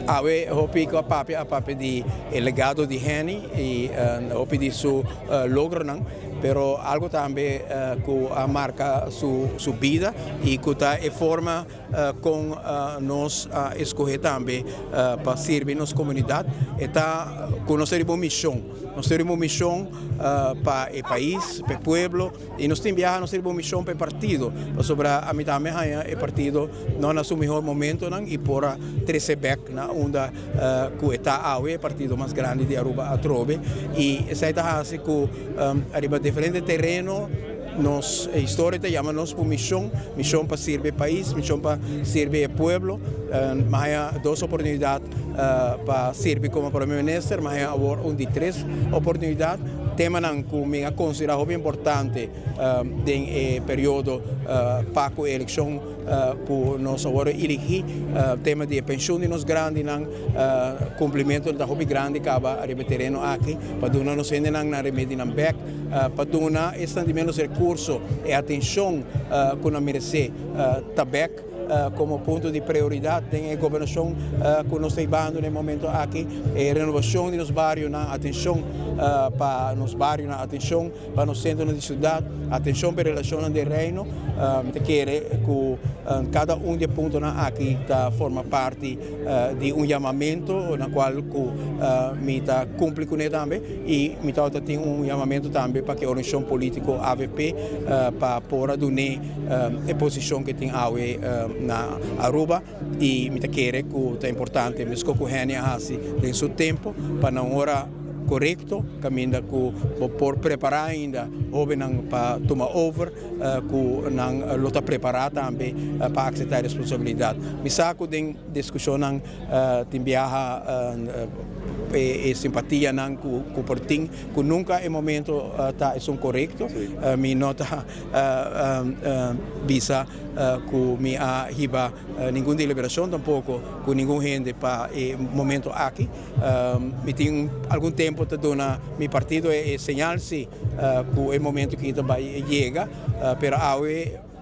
Awe hopi ko papi di el legado di Henny e hopi di su logro nang pero algo também que marca sua vida e que está em forma com nós escolher também para servir nossa comunidade e está com nossa missão. Nós temos uma missão para o país, para o povo e nós temos uma missão para o partido. Sobre a mitad o partido não é o melhor momento e por trazer back na onda que está o partido mais grande de Aruba a trove e essa é a assim que arriba diferente terreno. Nos história chamamos por missão para servir o país, missão para servir o povo, mas há duas oportunidades para servir como primeiro-ministro, mas há agora de três oportunidades. Tema que me considero muito importante no período para a eleição que nós agora elegimos, tema de pensão de nós grandes, cumprimento da hobby grande que acaba a terreno aqui, para dar nos ainda na remédio na back, para dar estendimento de recursos e atenção que nós merecemos, tabac como ponto de prioridade tem a governação que nós estamos no momento aqui, a renovação de nos bairros, atenção para nos bairros, atenção para nos centros de cidade, atenção para a relação de reino, que cada de pontos aqui forma parte de chamamento na qual me está cumpre com ele também e me tem chamamento também para que a organização política AVP para pôr a posição que tem na Aruba e me quer que é importante mas que o Henny assim tem seu tempo para na hora correto caminha que por preparar ainda houve para tomar over que não luta preparar também para aceitar a responsabilidade me saco de discussão tem viaja e simpatia não com o portinho que nunca é momento tá é correto me nota visa que me arriba nenhuma deliberação tampouco com nenhum gente para o momento aqui me tem algum tempo de donar meu partido é sinal-se que é o momento que vai chegar pero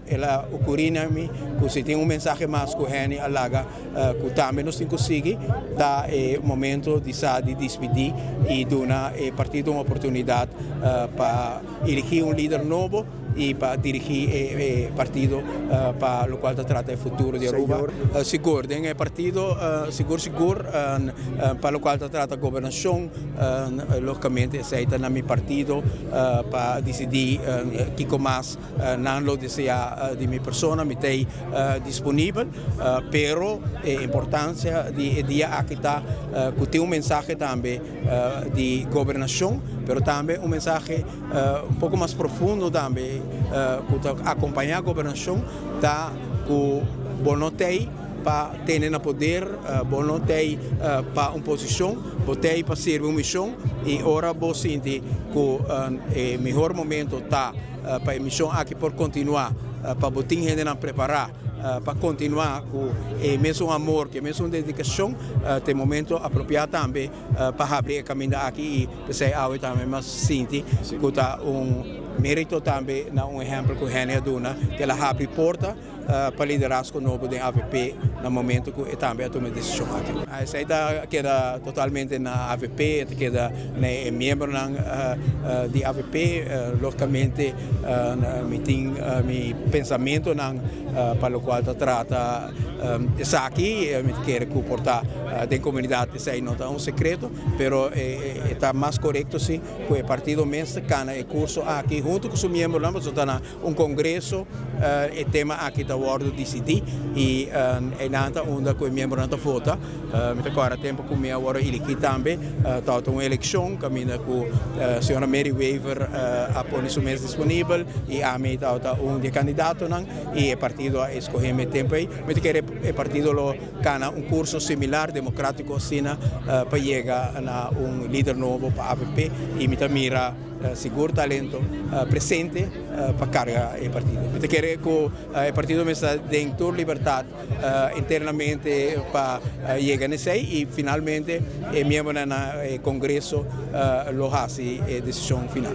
ela ocorre-me que se tem mensagem mais que o Henny alaga que também nós temos que conseguir dar o momento de despedir e dar ao partido uma oportunidade para eleger líder novo e para dirigir o partido para o qual trata o futuro de Aruba. Seguro, tem o partido seguro para o qual trata a governação, logicamente aceita na meu partido para decidir que mais não lo deseja de minha pessoa, me tem disponível, pero a importância de dia aqui está que tem mensagem também de governação, pero também mensagem pouco mais profundo também que acompanhar a governação tá que bonotei para ter no poder, bonotei para uma posição, botei para servir uma missão e agora vou sentir que o melhor momento está para a missão aqui por continuar, para botar gente a preparar para continuar com o mesmo amor, com a mesma dedicação, tem momento apropriado também para abrir o caminho aqui e para também mas sinto que está mérito também na exemplo que o Henny dona que ela abre porta para liderazgo novo da AVP no momento que também toma decisão aqui. Essa aí queda totalmente na AVP, queda membro de AVP, logicamente me tem meu pensamento para o qual trata isso aqui, me quer comportar da comunidade, isso aí não é segredo, mas está mais correto sim que o partido mesmo cana o curso aqui junto com os membros, nós estamos em congresso, o tema aqui da World decidir e nada onde que o membro não vota, me agora tempo que me agora elegi também, está uma eleição, caminha com a senhora Mary Weaver a pôr isso mesmo disponível e a mim está de candidato e o partido escolhe meu tempo aí, me quer o partido lo cana curso similar democrático assim para chegar a líder novo para a AVP e me mira seguro talento presente para carregar o partido. Eu quero que o partido me dê toda liberdade internamente para chegar nisso e finalmente membro no Congresso lo hace a decisão final.